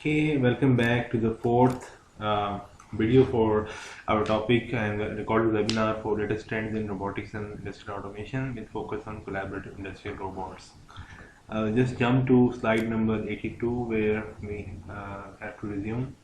Okay, welcome back to the fourth video for our topic and recorded webinar for latest trends in robotics and industrial automation with focus on collaborative industrial robots. Just jump to slide number 82 where we have to resume.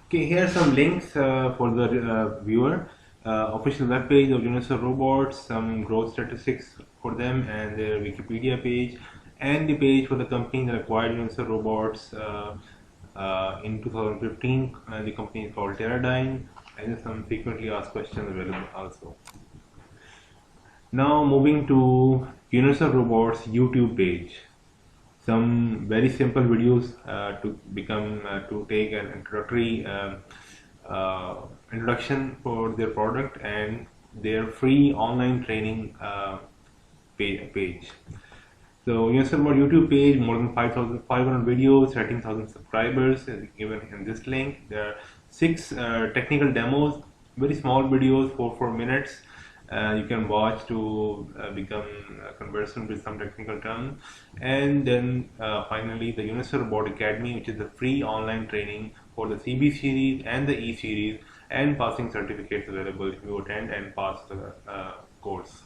Okay, here are some links for the viewer. Official web page of Universal Robots, some growth statistics for them, and their Wikipedia page, and the page for the company that acquired Universal Robots in 2015. The company is called Teradyne, and some frequently asked questions available also. Now moving to Universal Robots YouTube page. Some very simple videos to take an introductory introduction for their product and their free online training page. So Universal Robot YouTube page, more than 5,500 videos, 13,000 subscribers is given in this link. There are 6 technical demos, very small videos, 4 minutes. You can watch to become conversant with some technical terms, and then finally the Universal Robot Academy, which is the free online training for the CB series and the E series, and passing certificates available if you attend and pass the course.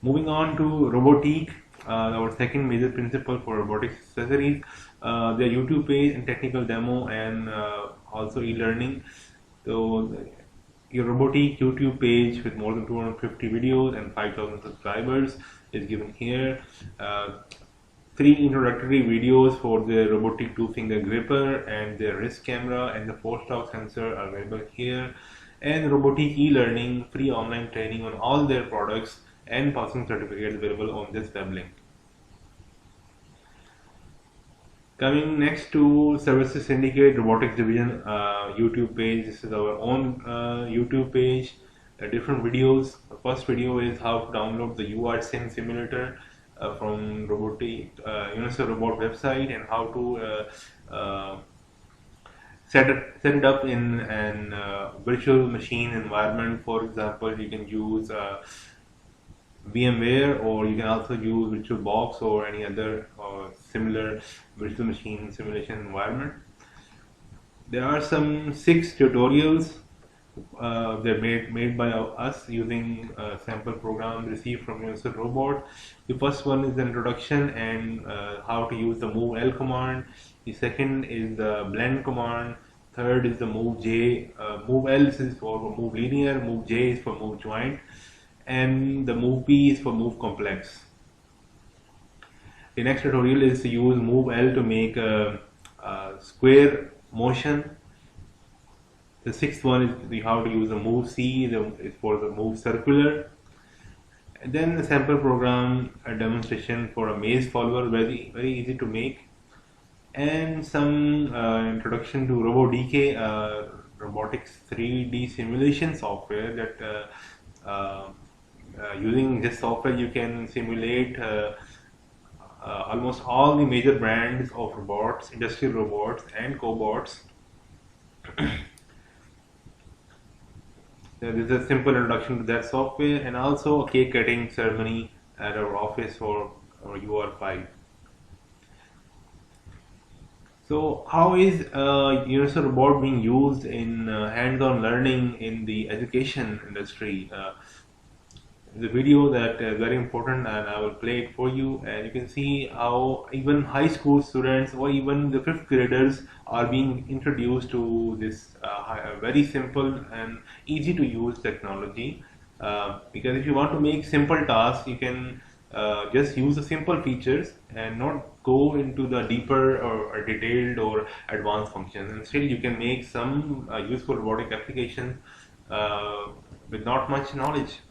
Moving on to Robotiq, our second major principle for robotics accessories, their YouTube page and technical demo, and also e-learning. So your Robotiq YouTube page with more than 250 videos and 5,000 subscribers is given here. 3 introductory videos for the Robotiq 2-finger gripper and their wrist camera and the force-torque sensor are available here. And Robotiq e-learning, free online training on all their products and passing certificates available on this web link. Coming next to Services Syndicate Robotics Division YouTube page. This is our own YouTube page. Different videos. The first video is how to download the UART Sim simulator from Robotiq Universal Robot website, and how to set it up in an virtual machine environment. For example, you can use VMware, or you can also use VirtualBox or any other similar virtual machine simulation environment. There are some 6 tutorials they're made by us using a sample program received from Universal Robot. The first one is the introduction and how to use the move L command. The second is the blend command. Third is the move J. Move L is for move linear, move J is for move joint, and the move P is for move complex. The next tutorial is to use move L to make a square motion. The 6th one is how to use the move C is for the move circular. And then the sample program, a demonstration for a maze follower, very easy to make, and some introduction to Robotiq, robotics 3D simulation software that using this software you can simulate almost all the major brands of robots, industrial robots and cobots. There is a simple introduction to that software, and also a cake cutting ceremony at our office for our UR5. So how is Universal Robot being used in hands-on learning in the education industry? The video that is very important, and I will play it for you, and you can see how even high school students or even the 5th graders are being introduced to this very simple and easy to use technology, because if you want to make simple tasks, you can just use the simple features and not go into the deeper or detailed or advanced functions, and still you can make some useful robotic applications with not much knowledge.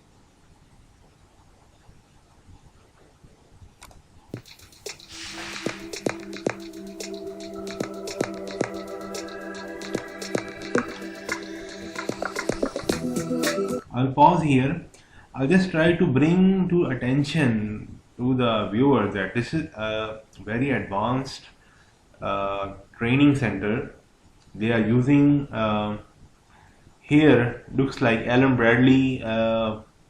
I'll pause here. I'll just try to bring to attention to the viewers that this is a very advanced training center. They are using here looks like Allen Bradley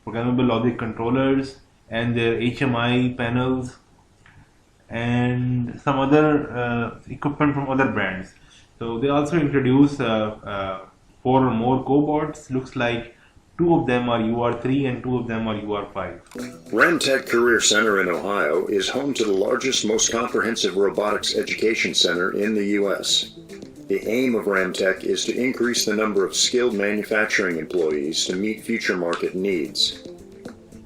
programmable logic controllers and their HMI panels and some other equipment from other brands. So they also introduce 4 or more cobots. Looks like 2 of them are UR3 and 2 of them are UR5. Ramtech Career Center in Ohio is home to the largest, most comprehensive robotics education center in the U.S. The aim of Ramtech is to increase the number of skilled manufacturing employees to meet future market needs.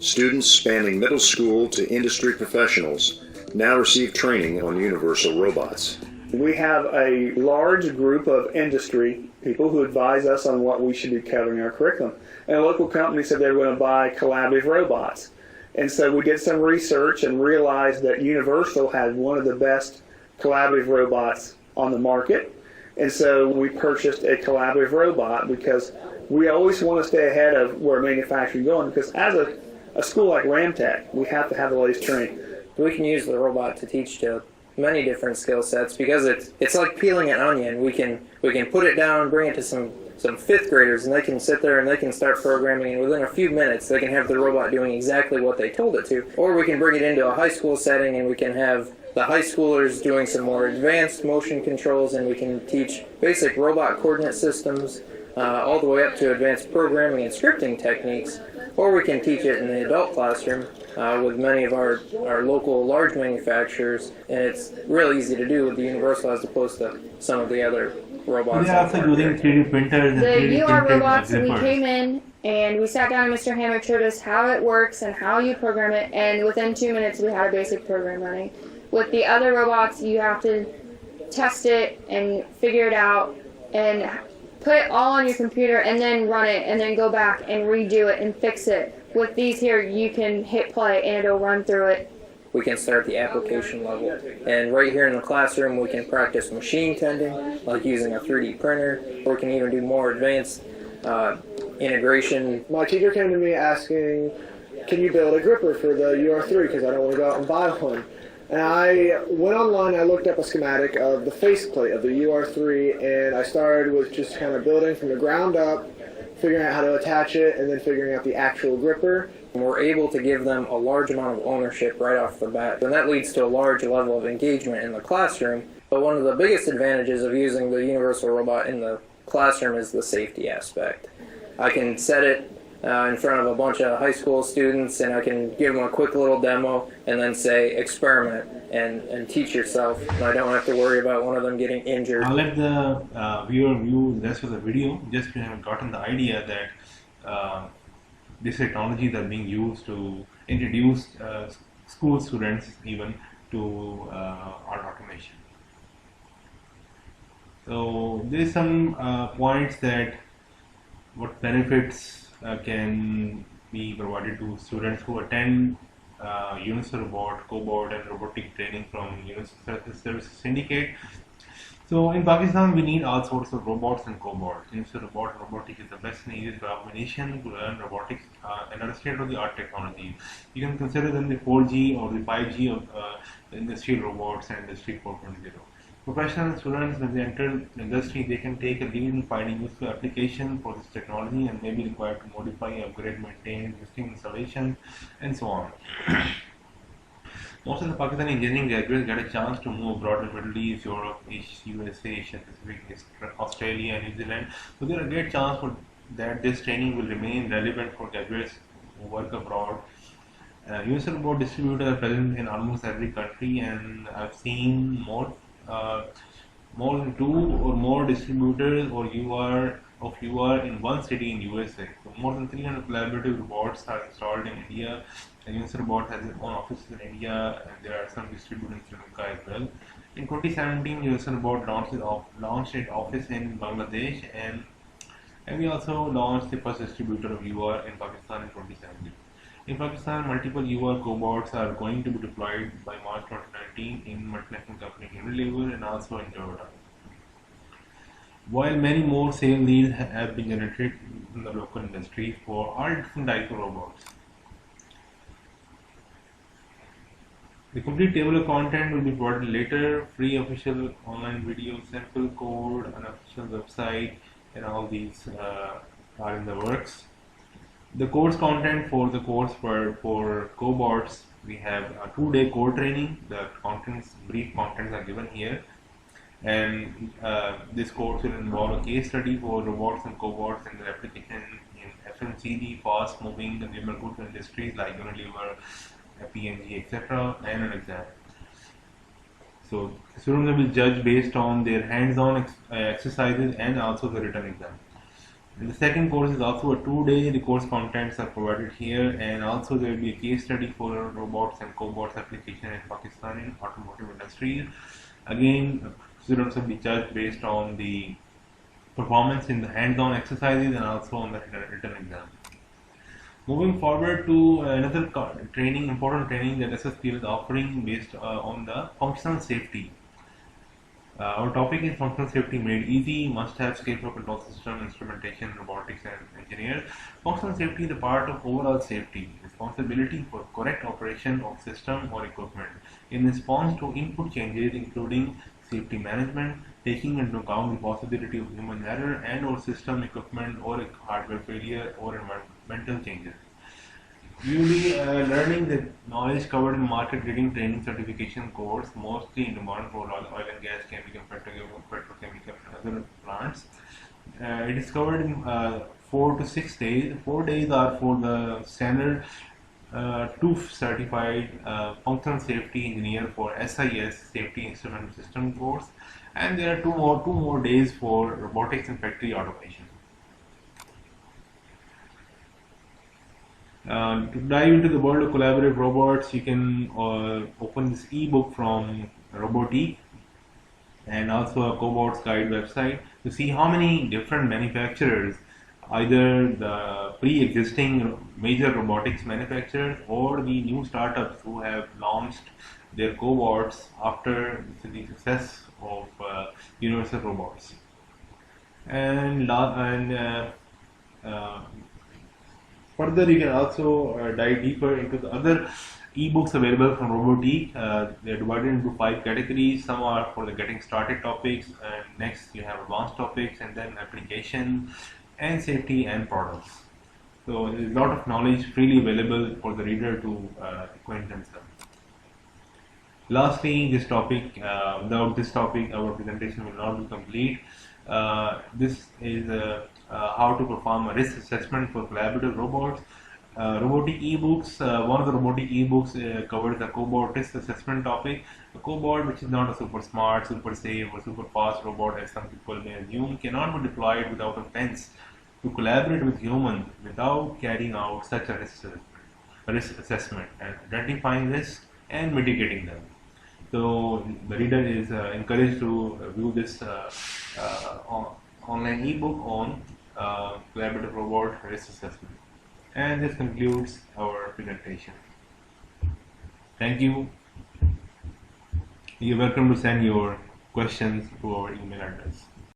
Students spanning middle school to industry professionals now receive training on universal robots. We have a large group of industry people who advise us on what we should be covering in our curriculum. And a local company said they were going to buy collaborative robots. And so we did some research and realized that Universal had one of the best collaborative robots on the market. And so we purchased a collaborative robot because we always want to stay ahead of where manufacturing is going, because as a school like Ramtech, we have to have the latest training. We can use the robot to teach to many different skill sets because it's like peeling an onion. We can put it down, bring it to some 5th graders, and they can sit there and they can start programming, and within a few minutes they can have the robot doing exactly what they told it to. Or we can bring it into a high school setting and we can have the high schoolers doing some more advanced motion controls, and we can teach basic robot coordinate systems all the way up to advanced programming and scripting techniques. Or we can teach it in the adult classroom with many of our local large manufacturers, and it's really easy to do with the Universal as opposed to some of the other robots. They are also using 3D printers and the 3D UR printed robots, we grippers. came in and we sat down and Mr. Hammock showed us how it works and how you program it, and within 2 minutes we had a basic program running. With the other robots, you have to test it and figure it out and put it all on your computer and then run it and then go back and redo it and fix it. With these here, you can hit play and it'll run through it. We can start at the application level. And right here in the classroom, we can practice machine tending, like using a 3D printer, or we can even do more advanced integration. My teacher came to me asking, can you build a gripper for the UR3, because I don't want to go out and buy one. And I went online, I looked up a schematic of the faceplate of the UR3, and I started with just kind of building from the ground up, figuring out how to attach it, and then figuring out the actual gripper. And we're able to give them a large amount of ownership right off the bat. And that leads to a large level of engagement in the classroom. But one of the biggest advantages of using the Universal Robot in the classroom is the safety aspect. I can set it in front of a bunch of high school students, and I can give them a quick little demo and then say experiment and teach yourself. And I don't have to worry about one of them getting injured. I'll let the viewer view the rest of the video just to have gotten the idea that these technologies are being used to introduce school students even to art automation. So there's some points that what benefits can be provided to students who attend Universal Cobot and Robotics training from Universal Services Syndicate. So in Pakistan, we need all sorts of robots and cobots. Universal Robot and Robotics is the best and easiest combination to learn robotics and other state-of-the-art technology. You can consider them the 4G or the 5G of industrial robots and Industry 4.0. Professional students, when they enter the industry, they can take a lead in finding useful application for this technology and may be required to modify, upgrade, maintain existing installations, and so on. Most of the Pakistani engineering graduates get a chance to move abroad in Middle East, Europe, USA, Asia Pacific, Australia, and New Zealand. So there is a great chance for that this training will remain relevant for graduates who work abroad. Universal Cobot distributors are present in almost every country, and I've seen more than 2 or more distributors or UR in one city in USA. So more than 300 collaborative robots are installed in India, and Universal Cobot has its own offices in India, and there are some distributors in Sri Lanka as well. In 2017, Universal Cobot launched its office in Bangladesh, and we also launched the first distributor of UR in Pakistan in 2017. In Pakistan, multiple UR cobots are going to be deployed by March 2019 in multinational company Unilever and also in Toyota. While many more sales leads have been generated in the local industry for all different types of robots. The complete table of content will be provided later. Free official online videos, sample code, unofficial website, and all these are in the works. The course content for the course for cobots, we have a 2-day core training. The brief contents are given here, and this course will involve a case study for robots and cobots and their application in FMCG, fast-moving consumer goods industries like Unilever, P&G, etc., and an exam. So students will be judged based on their hands-on exercises and also the written exam. And the second course is also a 2-day. The course contents are provided here, and also there will be a case study for robots and cobots application in Pakistani automotive industry. Again, students will be judged based on the performance in the hands-on exercises and also on the written exam. Moving forward to another important training that SSPL is offering based on the functional safety. Our topic is functional safety made easy, must-have skill for control system, instrumentation, robotics, and engineers. Functional safety is a part of overall safety, responsibility for correct operation of system or equipment in response to input changes, including safety management, taking into account the possibility of human error and or system, equipment, or hardware failure or environmental changes. We will be learning the knowledge covered in market-leading training certification course, mostly in demand for oil and gas, chemical, petrochemical, and other plants. It is covered in 4 to 6 days. 4 days are for the standard 2 certified functional safety engineer for SIS, Safety Instrument System course, and there are two more days for robotics and factory automation. To dive into the world of collaborative robots, you can open this ebook from Robotiq and also a Cobot's Guide website to see how many different manufacturers, either the pre-existing major robotics manufacturers or the new startups who have launched their cobots after the success of Universal Robots. And further, you can also dive deeper into the other ebooks available from Robotiq. They are divided into 5 categories. Some are for the getting started topics, and next you have advanced topics, and then application and safety and products. So there is a lot of knowledge freely available for the reader to acquaint themselves. Lastly, this topic, without this topic our presentation will not be complete. This is how to perform a risk assessment for collaborative robots. Robotiq ebooks, one of the Robotiq ebooks covers the Cobot risk assessment topic. A Cobot, which is not a super smart, super safe, or super fast robot as some people may assume, cannot be deployed without a fence to collaborate with humans without carrying out such a risk assessment and identifying risks and mitigating them. So the reader is encouraged to view this online ebook on collaborative robot risk assessment. And this concludes our presentation. Thank you. You're welcome to send your questions to our email address.